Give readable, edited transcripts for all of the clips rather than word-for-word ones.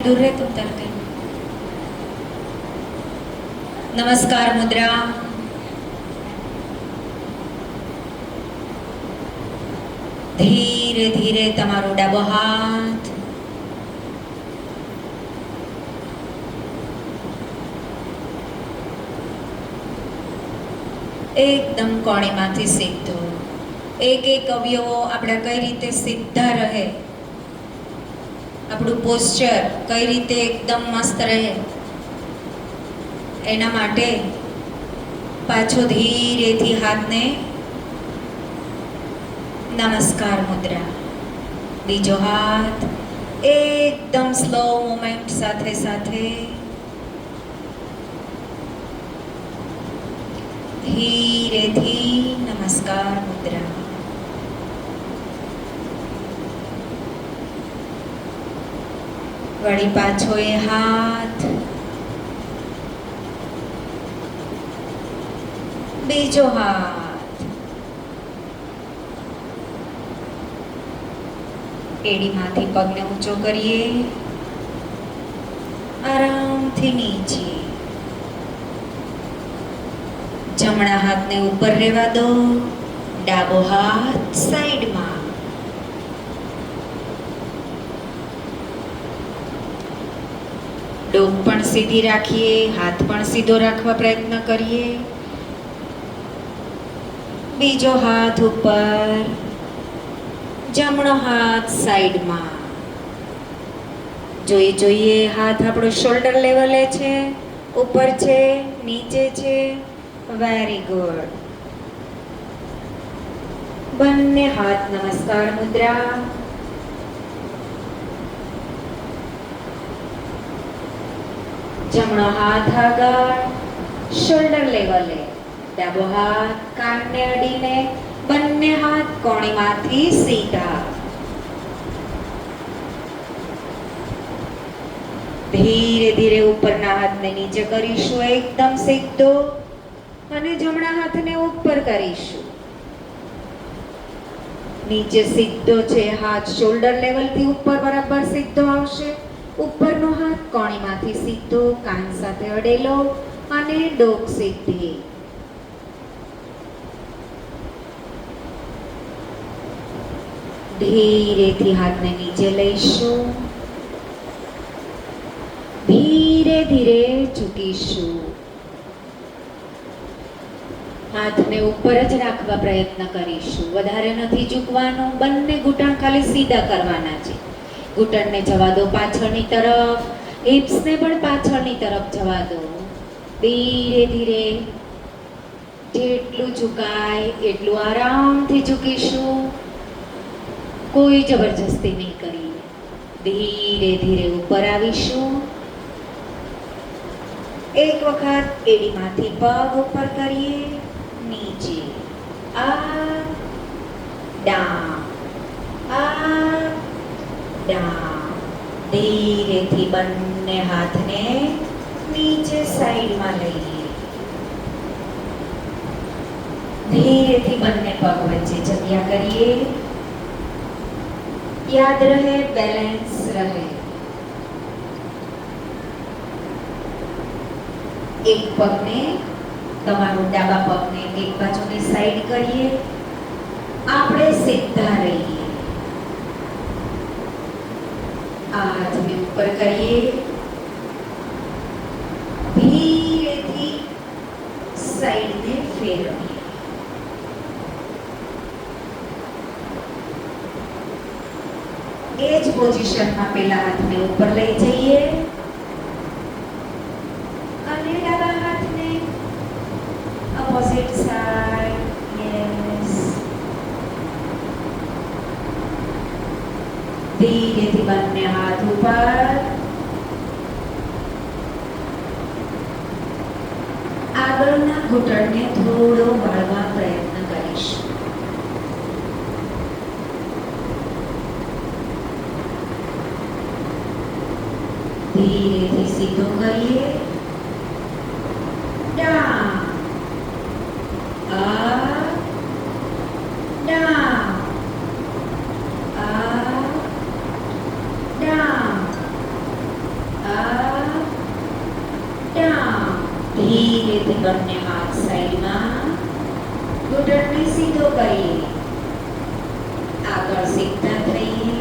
दूर रहे तुम तरते। नमस्कार मुद्रा। धीरे धीरे तमारो डाबो हाथ एकदम कोणीमांथी सीधो। एक एक अवयवो आपड़ा कई रीते सीधा रहे, આપણું પોસ્ચર કઈ રીતે એકદમ મસ્ત રહે એના માટે પાછો ધીરેથી હાથને નમસ્કાર મુદ્રા, બીજો હાથ એકદમ સ્લો મોમેન્ટ સાથે સાથે ધીરેથી નમસ્કાર મુદ્રા। वड़ी पाछो ए हाथ, बीजो हाथ एडी माथी पगने ऊंचो करिए, आराम थी नीचे। जमणा हाथ ने ऊपर रेवा दो, डाबो हाथ साइड में। डोक पण सीधी राखिए, हाथ पण सीधो राखवा प्रयत्न करिए। बीजो हाथ ऊपर, जमणो हाथ साइड में। जोई जोईए हाथ आपणो शोल्डर लेवले छे, ऊपर छे, नीचे छे। Very good. बन्ने हाथ नमस्कार मुद्रा। जमणो हाथ आगळ, शोल्डर लेवले, डाबो हाथ कानने अडीने, बन्ने हाथ कोणीमांथी सीधा। धीरे धीरे उपरना हाथने नीचे करीशुं, एकदम सीधो, अने जमणा हाथने ऊपर करीशुं। नीचे सीधो छे हाथ, शोल्डर लेवल थी ऊपर बराबर सीधो आवशे। उपरनो हाथ कोणीमांथी सीधो, कान साथे अडेलो अने डोक सीधी। धीरेथी हाथने नीचे लईशुं, धीरे धीरे झुकीशुं। हाथने ऊपर ज राखवा प्रयत्न करीशुं, वधारे नथी झूकवानुं। बंने घूंटण खाली सीधा करवाना छे। घूंटण ने जवा दो पाछळनी तरफ, हिप्स ने पण पाछळनी तरफ जवा दो। धीरे धीरे जेटલું झुकाय એટલું આરામથી झुकीशुं, कोई जबरदस्ती नहीं करी। धीरे धीरे ऊपर आवीशुं। एक वखत एडीमांथी पग ऊपर करिए, नीचे अप डाउन, अप डाउन। धीरेथी बन्ने हाथने नीचे साइड में लईए। धीरेथी बन्ने पग वच्चे जग्या करिए। याद रहे, बैलेंस रहे। एक पगने, तमारो डाबा पगने एक बाजुनी साइड करिए। आपणे सीधा रहीए। हाथ में ऊपर करिए, धीरेथी साइड में फेरवीए। एज पोजीशन में पहला हाथ ने ऊपर लई जाइए अने डाबा हाथ ने अपोजिट साइड। यस, धीरेथी बन्ने हाथ ऊपर। आगळना घूंटणने थोड़ो वळवा प्रयत्न करीशुं। धीरेथी सीधो करिए। Down, up, down, up, down. up, down. ધીરેથી બંને હાથ સાઈડમાં, ઘૂંટણને સીધો કરીએ, આગળ સીધા થઈએ,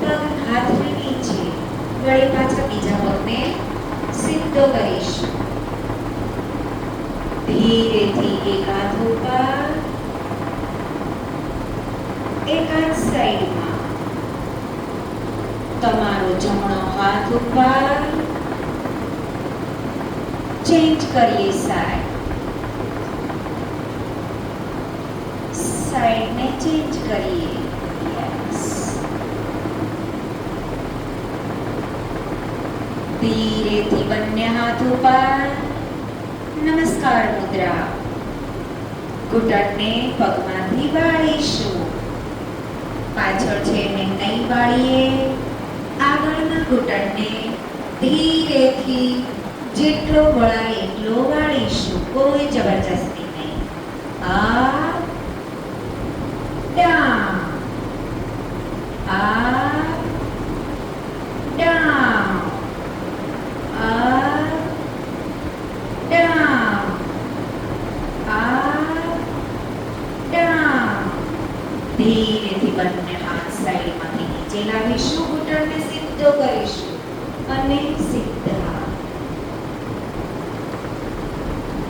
પગ હાથને નીચે, વળી પાછા બીજા પગને સીધો કરીશું. ધીરેથી એક હાથ ઉપર, એક હાથ સાઈડમાં, તમારો જમણો હાથ ઉપર, ચેન્જ કરીએ સાઈડ, સાઈડને ચેન્જ કરીએ. યસ. ધીરેથી બંને હાથ ઉપર, નમસ્કાર મુદ્રા. ઘૂંટણને પગમાંથી વાળીશું, પાછળ છે એને નહીં વાળીએ, આગળના ઘૂંટણને ધીરેથી જેટલો વળાય એટલો વાળીશું, કોઈ જબરજસ્તી નહીં. up, down, up, down, up, down, up, down. ધીરેથી બંને હાથ સાઈડમાંથી નીચે લાવીશું, ઘૂંટણને સીધો કરીશું અને સીધા.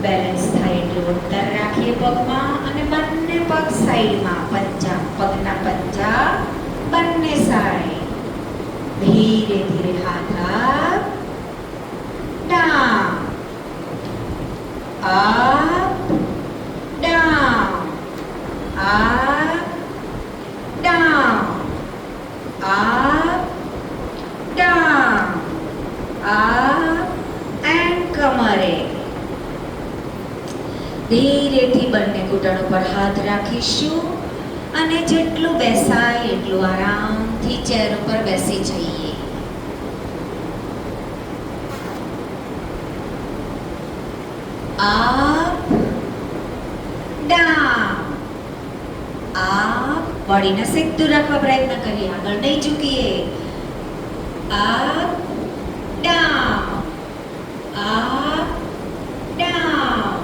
બેલેન્સ થાય એટલું અંતર રાખીએ પગમાં અને બંને પગ સાઈડમાં, પંજા, પગના પંજા બંને સાઈડ. ધીરે ધીરે હાથ up, down, up, down, up, down, up, down, up and કમરે. ધીરેથી બંને ઘૂંટણ ઉપર હાથ રાખીશું અને જેટલું બેસાય એટલું આરામથી ચેર ઉપર બેસી જઈએ. અપ, ડાઉન, અપ, બોડીને સીધું રાખવા પ્રયત્ન કરીએ, આગળ નહીં ઝૂકીએ. Up, down, up, down,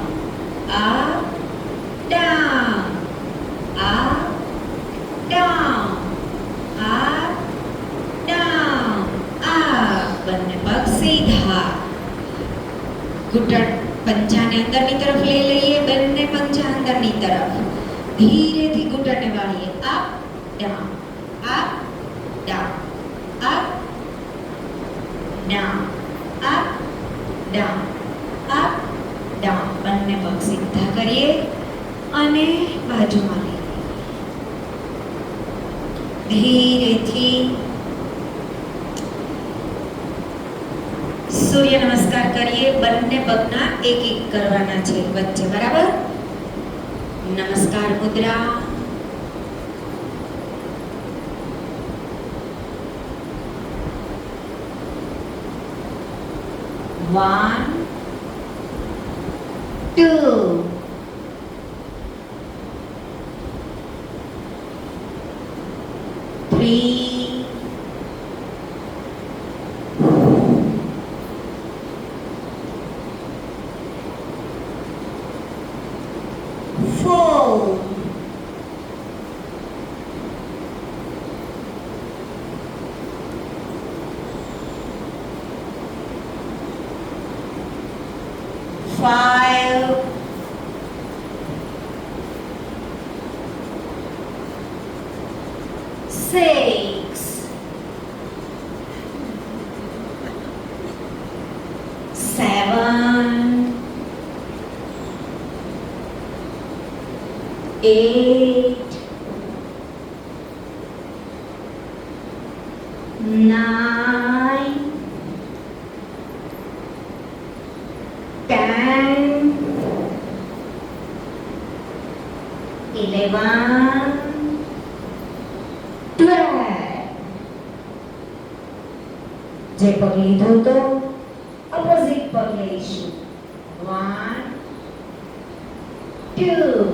up, down, up, down, up, down, up. બંને પગ સીધા, ઘૂંટણ પંજાને અંદરની તરફ લઈ લઈએ, બંને પંજા અંદરની તરફ. ધીરેથી ઘૂંટણને વાળીએ, up, down, up, down, up, down, up, down, up, down. બંને પગ સીધા કરીએ અને બાજુમાં લઈએ. ધીરેથી સૂર્ય નમસ્કાર કરીએ. બંને પગના એક એક કરવાના છે વચ્ચે, બરાબર? નમસ્કાર મુદ્રા. One, two, three, four, 5, 6, 7, 8, 9, 10, 11, 12. જે પગ લીધો તો ઓપોઝિટ પગ લઈશું. 1, 2,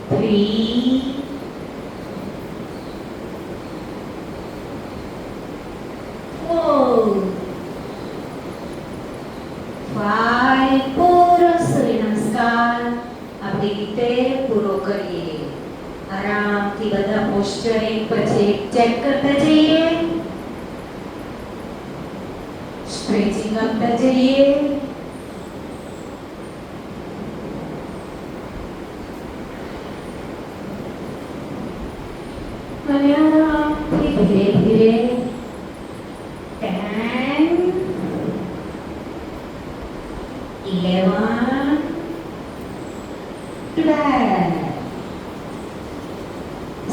3, પોસ્ચર એક પછી એક ચેક કરતા જઈએ, સ્ટ્રેચિંગ આપતા જઈએ. અને આરામથી ધીરે ધીરે 10, 11, 12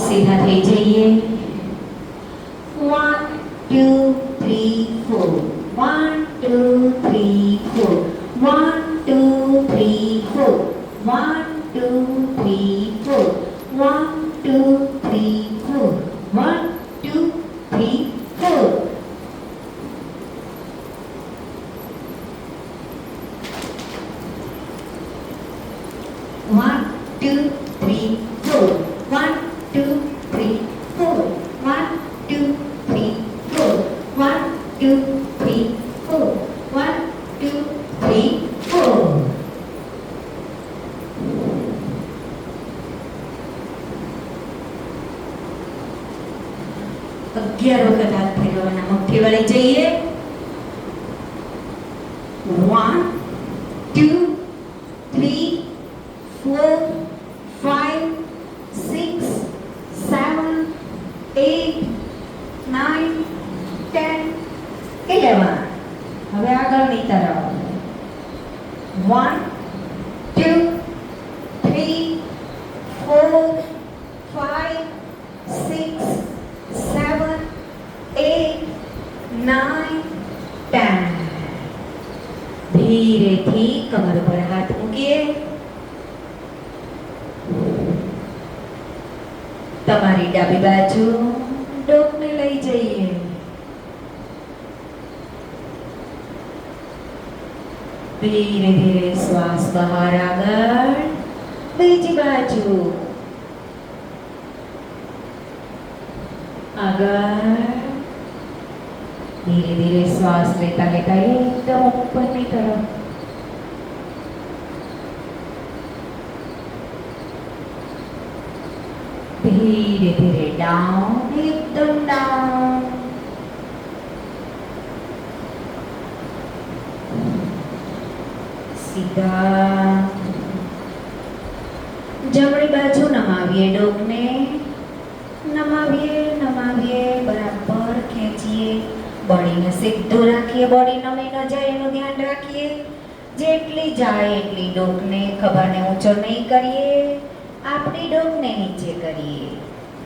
સીધા થઈ જઈએ. 1, 2, 3, 4. 1, 2, 3, 4. 1, 2, 3, 4. 1, 2, 3, 4. 1, 2, 3, 4. 1, 2, 3, 4. One, two, three, four. 1, 2, 3, 4. 1, 2, 3, 4. 1, 2, 3, 4. 1, 2, 3, 4. અગિયાર વખત હાથ ફેરવવાના. મુઠ્ઠી વળી જઈએ. 1, 2, 3, 4, 5, 6, 7, 8, 9, 10, 11. હવે આગળની તરફ. 1, 2, 3, 4, 5, 6, 7, 8, 9, 10. ધીરેથી કમર પર હાથ મૂકીએ. તમારી ડાબી બાજુ ડોકને લઈ જઈએ. ધીરે ધીરે શ્વાસ બહાર આગળ. બીજી બાજુ આગળ. ધીરે ધીરે શ્વાસ લેતા લેતા એકદમ ઉપરની તરફ. ધીરે ધીરે ડાઉન, એકદમ ડાઉન. સીધા જમણી બાજુ નમાવીએ ડોકને. નમાવીએ નમાવીએ, બરાબર ખેંચીએ. બોડીને સીધું રાખીએ, બોડી નમી ન જાય એનું ધ્યાન રાખીએ. જેટલી જાય એટલી ડોકને, ખભાને ઊંચો નહીં કરીએ, આપણી ડોકને નીચે કરીએ.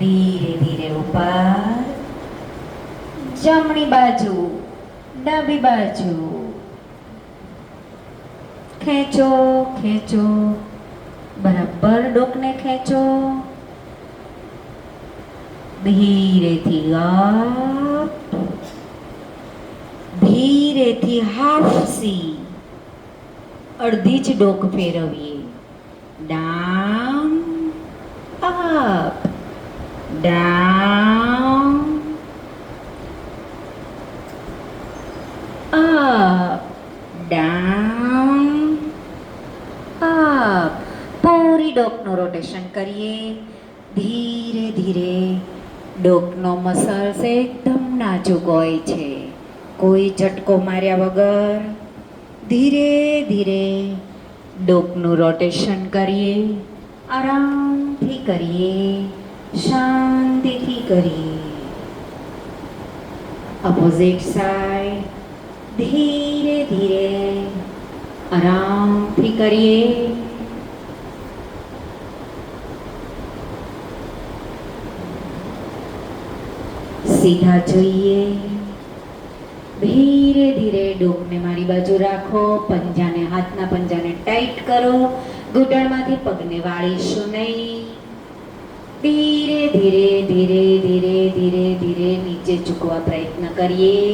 ધીરે ધીરે ઉપર. જમણી બાજુ, ડાબી બાજુ. ખેંચો ખેંચો, બરાબર ડોકને ખેંચો. ધીરેથી અપ, ધીરેથી હાફ સી. અડધી જ ડોક ફેરવીએ. Down, up, down, up, down, up. પૂરી ડોકનું રોટેશન કરીએ. ધીરે ધીરે. ડોકનો મસલ્સ એકદમ નાજુક હોય છે, કોઈ ઝટકો માર્યા વગર. ધીરે ધીરે ડોકનું રોટેશન કરીએ. આરામથી કરીએ, શાંતિથી કરીએ. Opposite side. ધીરે ધીરે આરામથી કરીએ. સીધા જોઈએ. ધીરે ધીરે ડોકને મારી બાજુ રાખો. પંજાને, હાથના પંજાને ટાઈટ કરો. ઘૂંટણમાંથી પગને વાળીશું નહીં. ધીરે ધીરે ધીરે ધીરે ધીરે ધીરે નીચે ઝૂકવા પ્રયત્ન કરીએ.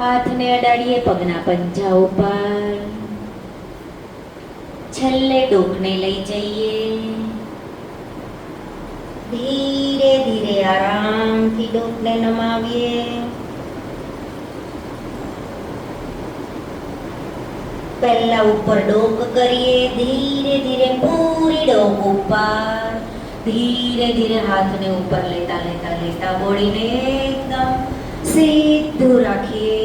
હાથને અડાડીએ પગના પંજા ઉપર. છેલ્લે ડોકને લઈ જઈએ. ધીરે ધીરે આરામથી ડોકને નમાવીએ. પહેલા ઉપર ડોક કરીએ. ધીરે ધીરે પૂરી ડોક ઉપર. ધીરે ધીરે હાથને ઉપર લેતા લેતા લેતા બોડીને એકદમ સીધું રાખીએ.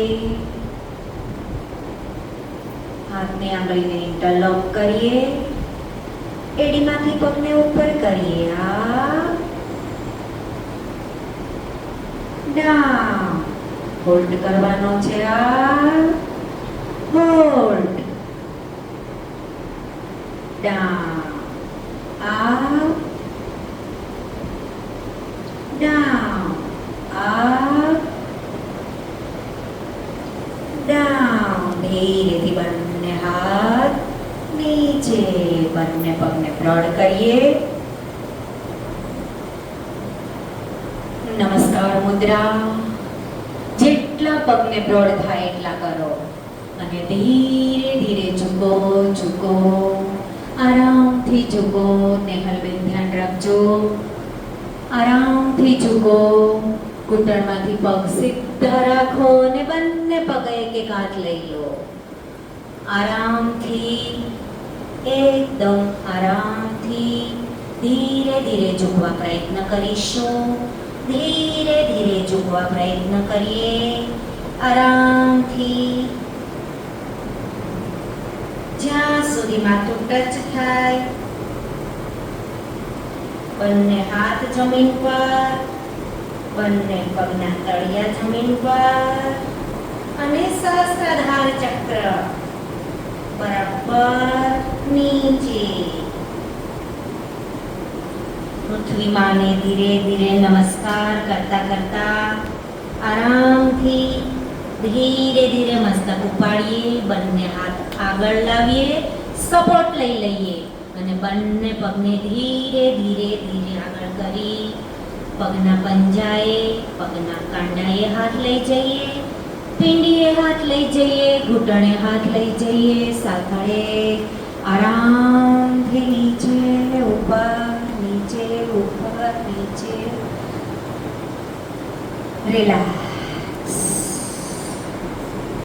હાથની આંગળીને ઇન્ટરલોક કરીએ. એડીમાંથી પગને ઉપર કરીએ. Up down. હોલ્ડ કરવાનો છે. Up hold down. Up down. Up down. ધીરેથી બંને હાથ નીચે. બંને પગને બ્રોડ કરીએ. નમસ્કાર મુદ્રા. જેટલા પગને બ્રોડ થાય એટલા કરો અને ધીરે ધીરે ઝૂકો ઝૂકો. આરામથી ઝૂકો. નેહલબેન ધ્યાન રાખજો. આરામથી ઝૂકો. ઘૂંટણમાંથી પગ સીધા રાખો અને બંને પગ એક એક હાથ લઈ લો. આરામથી એકદમ આરામથી ધીરે ધીરે ઝૂકવા પ્રયત્ન કરીશું. ધીરે ધીરે ઝૂકવા પ્રયત્ન કરીએ. આરામથી જ્યાં સુધી માથું ટચ થાય. બંને હાથ જમીન પર. બંને પગના તળિયા જમીન પર અને સહસ્ત્રાધાર ચક્ર બરાબર નીચે. પૃથ્વી માને ધીરે ધીરે નમસ્કાર કરતા કરતા આરામથી ધીરે ધીરે મસ્તક ઉપાડીએ. બંને હાથ આગળ લાવીએ. સપોર્ટ લઈ લઈએ અને બંને પગને ધીરે ધીરે ધીરે આગળ કરી પગના પંજાએ પગના કાંડાએ હાથ લઈ જઈએ. પિંડીએ હાથ લઈ જઈએ. ઘૂંટણે હાથ લઈ જઈએ. સાથળે આરામથી નીચે ઉપર નીચે ઉપર નીચે. રિલેક્સ.